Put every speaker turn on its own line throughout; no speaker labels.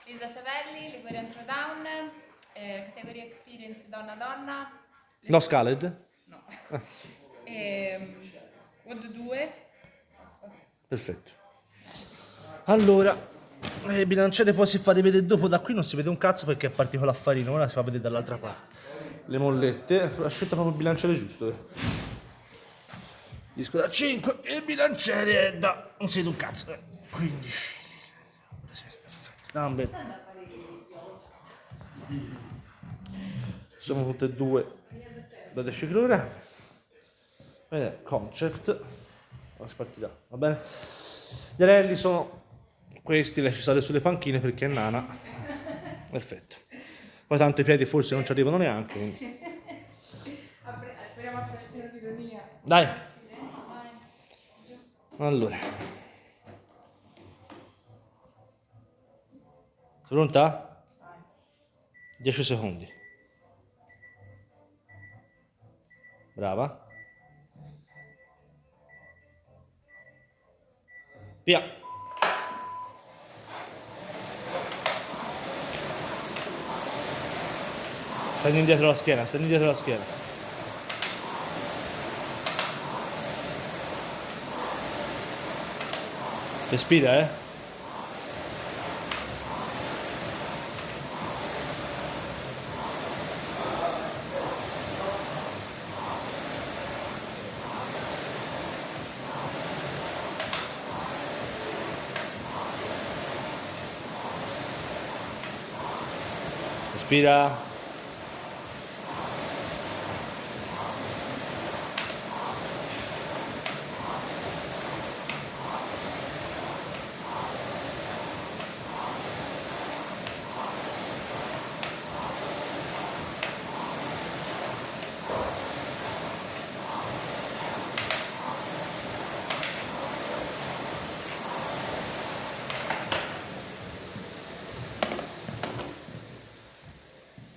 Lisa Savelli, Ligurian Throwdown, categoria Experience donna-donna.
No Scaled?
No. Wood 2. Basta.
Perfetto. Allora, bilanciere poi si fa rivedere dopo, da qui non si vede un cazzo perché è partito l'affarino, ora si fa vedere dall'altra parte. Le mollette, ha scelto proprio il bilanciere giusto. Disco da 5 e il bilanciere è da, non si vede un cazzo, 15. Dumbbell. Sono tutte e due da 10 kg. Vedete, concept. Spartirà, va bene? Gli anelli sono questi, lei ci sale sulle panchine perché è nana. Perfetto. Poi tanto i piedi forse non ci arrivano neanche. Quindi.
Speriamo apprezzino l'ironia.
Dai. Allora. Pronta? 10 secondi. Brava. Via. Stendi indietro la schiena, stendi indietro la schiena. Respira, Respira.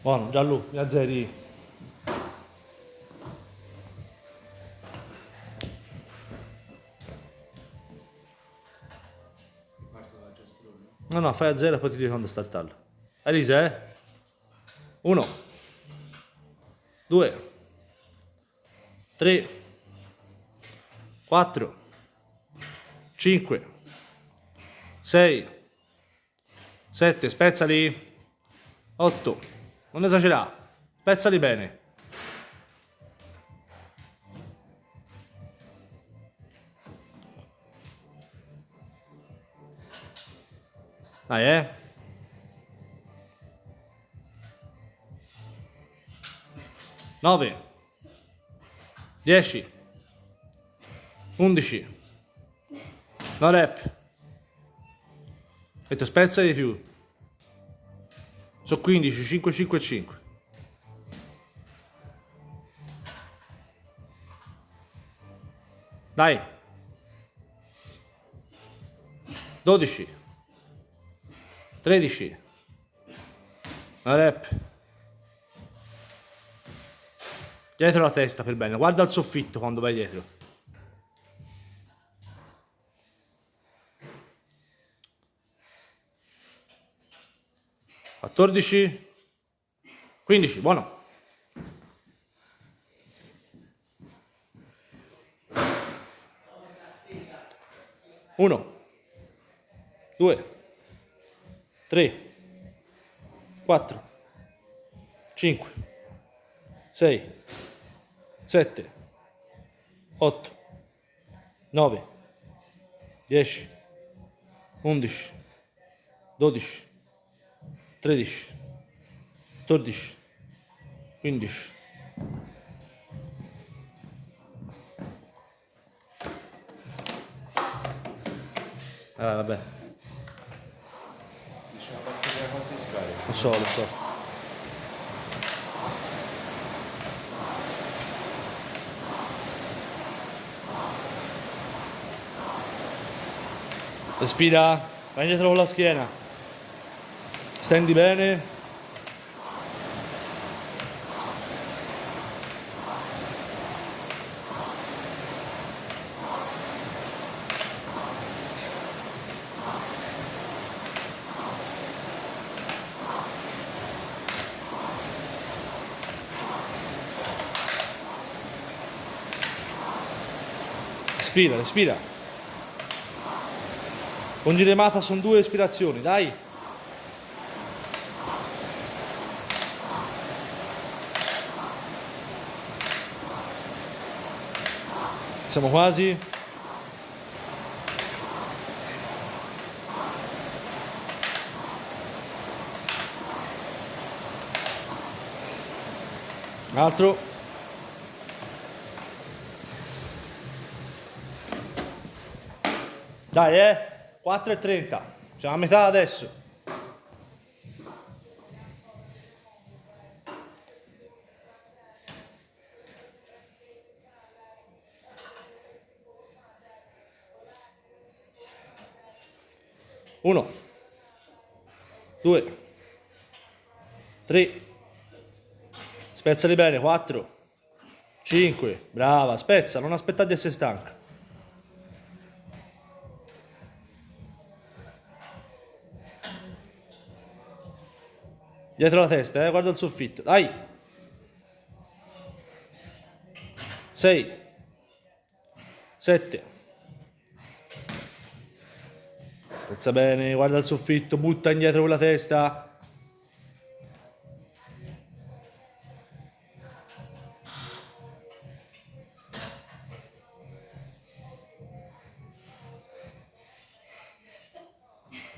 Buono, Gianlu, mi azzeri. No, fai a zero e poi ti dico quando startarlo. Elisa, 1, 2, 3, 4, 5, 6, 7, spezzali, 8, non esagerare, spezzali bene. Dai, 9, 10, 11, no rep. E ti spezza di più. Sono 15, 5, 5, 5. Dai. 12, 13, no rep. Dietro la testa per bene, guarda il soffitto quando vai dietro. (14) 15, buono. Uno, 2, 3, 4, 5, 6, 7, 8, 9, 10, 11, 12, 13, 14, 15. Vabbè.
Diciamo partire così scarica.
Lo so. Respira, vai indietro con la schiena. Stendi bene. Respira, respira. Ogni remata sono 2 respirazioni, dai. Siamo quasi. Altro. Dai, 4,30. Siamo a metà adesso. Uno, 2, 3. Spezzali bene, 4, 5. Brava, spezza, non aspettare di essere stanca. Dietro la testa, guarda il soffitto. Dai. 6, 7. Spezza bene, guarda il soffitto, butta indietro quella testa.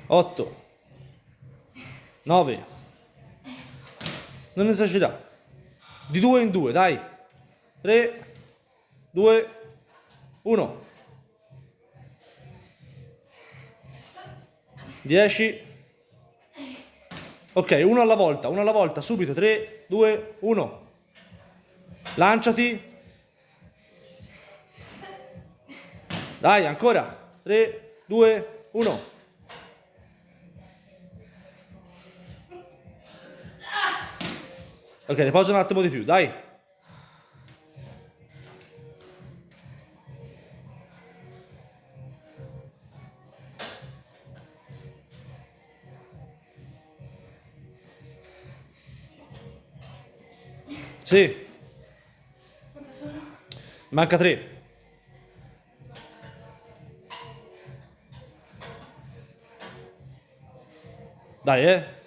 8, 9. Non esagerare. Di 2 in 2, dai. 3, 2, 1. 10. Ok, uno alla volta, subito. 3, 2, 1. Lanciati. Dai, ancora. 3, 2, 1. Ok, riposa un attimo di più, dai. Sì. Manca 3. Dai,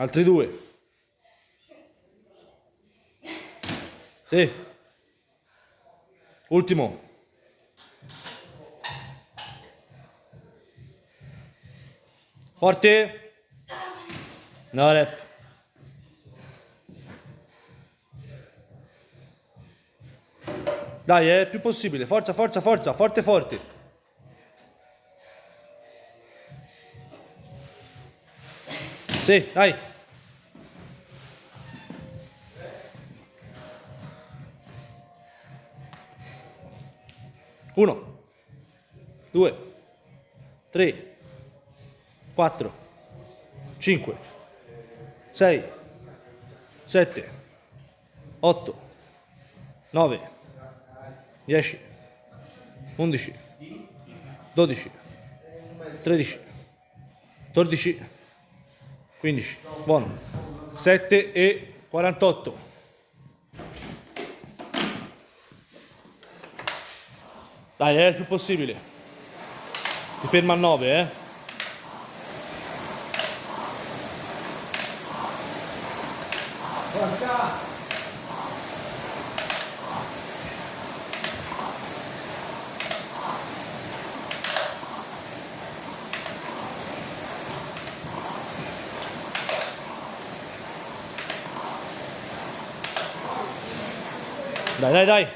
Altri 2. Sì. Ultimo. Forte. No rep. Dai, è più possibile. Forza, forza, forza. Forte, forte. Sì, dai. Uno, 2, 3, 4, 5, 6, 7, 8, 9, 10, 11, 12, 13, 14, 15. Buono. 7 e 48. Dai, è il più possibile. Ti ferma a 9, Forza! Dai, dai, dai.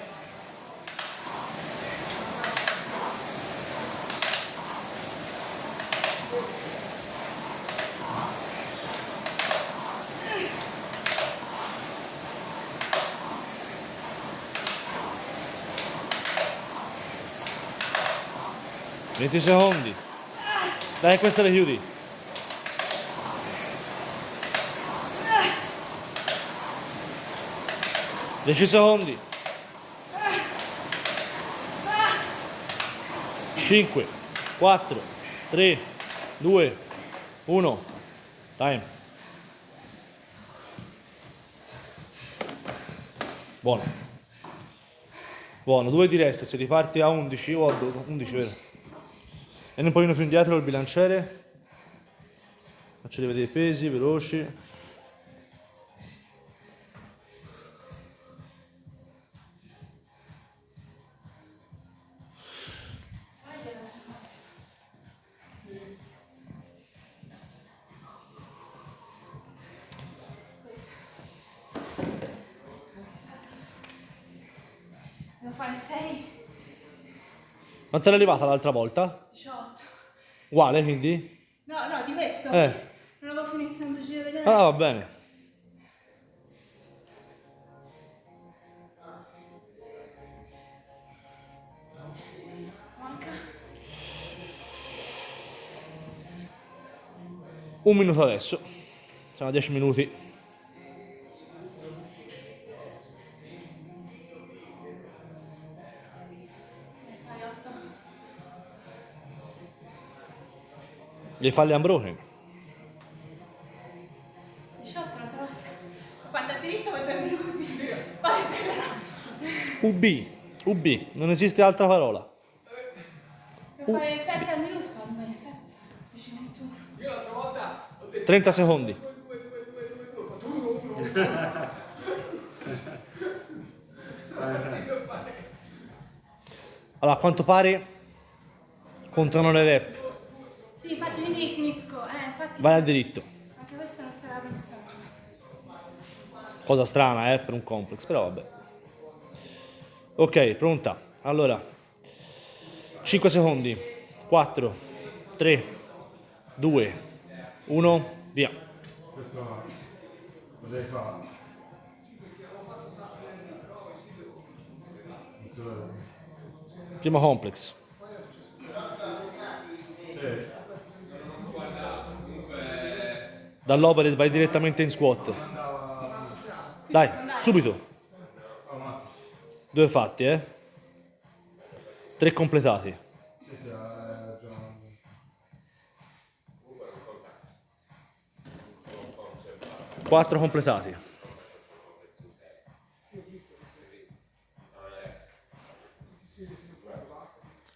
Venti secondi. Dai, queste le chiudi. Dieci secondi. 5, 4, 3, 2, 1. Time. Buono. Buono, 2 di resta, se riparti a 11 o a 11, vero? E un pochino più indietro il bilanciere. Faccio rivedere i pesi, veloci.
Devo fare 6,
Quanto era arrivata l'altra volta?
18.
Uguale, quindi?
No, no, di questo.
Eh.
Non avevo finito sto giro vedere.
Ah, va bene.
Manca.
1 minuto adesso. Siamo a 10 minuti.
Devo fare 8.
Devi fare le unbroken.
18 l'altra volta. Ho fatto a diritto per 2 minuti. Vai, sei là.
UB. UB. Non esiste altra parola.
Devo fare 7 al minuto. Va bene, 7. 10, 21.
30 secondi. Allora, a quanto pare contano le rep.
Sì, infatti quindi finisco. Infatti
Vai a
sì.
diritto.
Anche questa non sarà vista.
Cosa strana, per un complex, però vabbè. Ok, pronta. Allora, 5 secondi. 4, 3, 2, 1, via.
Questo lo devi fare.
Primo complex. Dall'overhead vai direttamente in squat. Dai, subito. 2 fatti, 3 completati. 4 completati.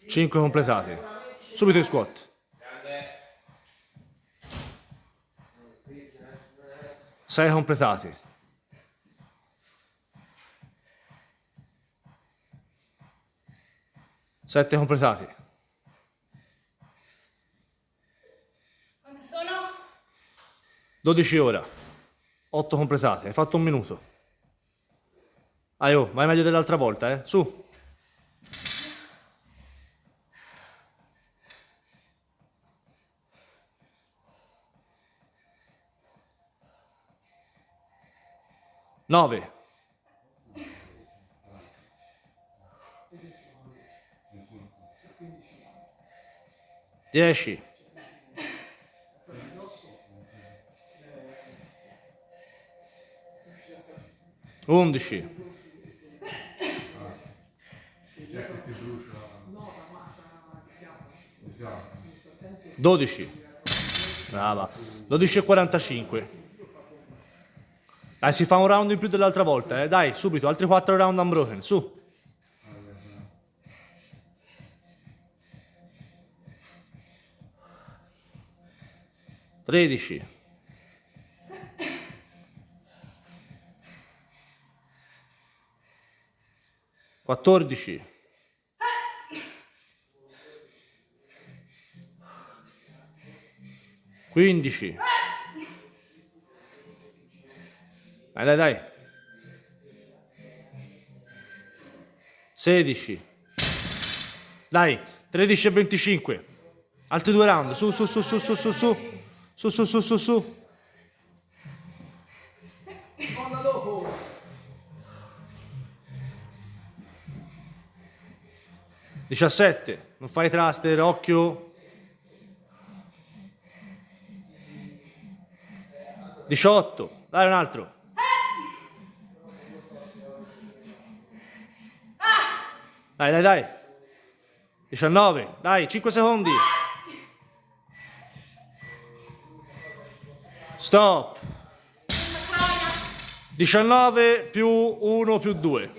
5 completati. Subito in squat. 6 completati. 7 completati.
Quante sono?
12 ora. 8 completati. Hai fatto 1 minuto. Vai meglio dell'altra volta, Su. Nove. 10. 11. 12. Brava. 12:45. Dai, si fa un round in più dell'altra volta, Dai, subito, altri 4 round unbroken, su. 13. 14. 15. Dai. 16. Dai, 13:25. Altri 2 round, su. Su. 17. Non fai thruster, occhio. 18. Dai, un altro. Dai. 19. Dai, 5 secondi. Stop.
Troia.
19 più 1 più 2.